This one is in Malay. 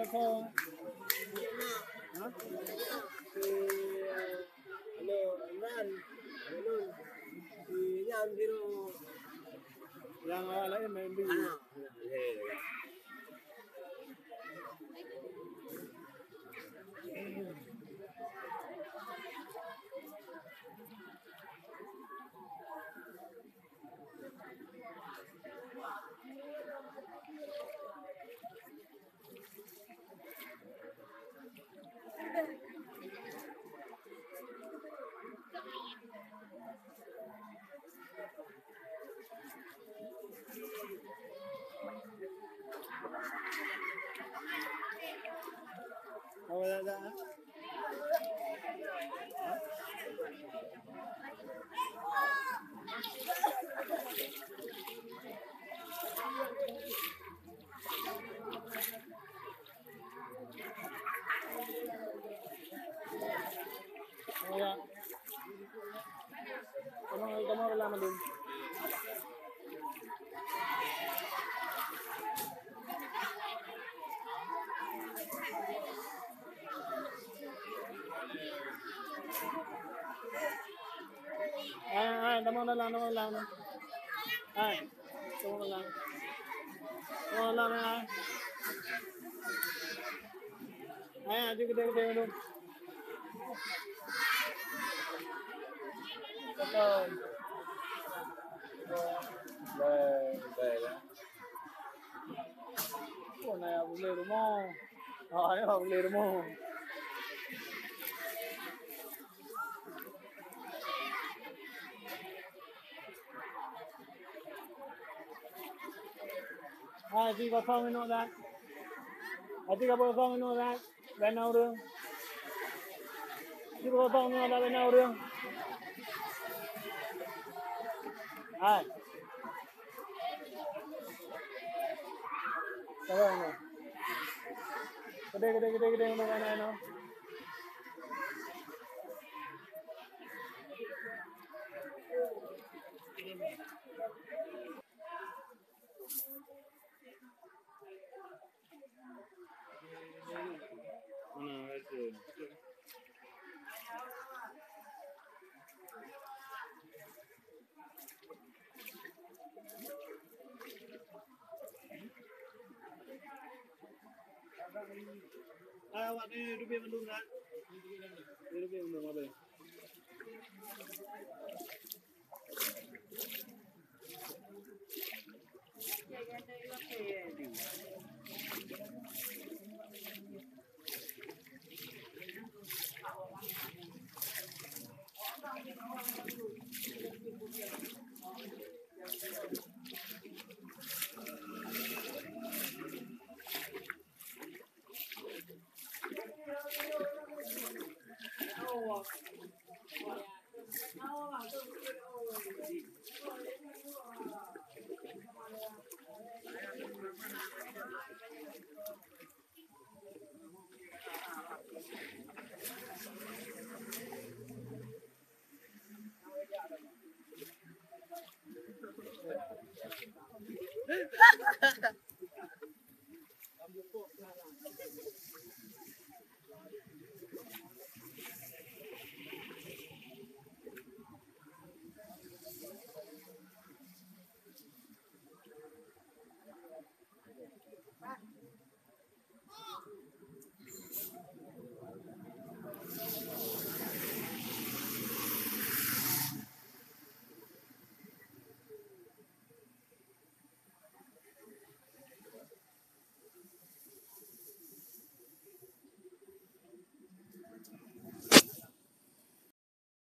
Apa kau? Ha? Si ano, Imran. Ano? Si Yan Zero. Yang lain main di. Oh, ada. Oh ya. Kamu lama dulu. Tama na lang. Tama na lang. Gede dulu. Baik. Oh, na ya beli rumah. Ayo beli rumah. I think what song you know that? I think about song you know that? When now doing? You go song you know that when now doing? Hi. Sao rồi? Cái đây này nó. Awak ni duit mendung kan? Duit mendung apa?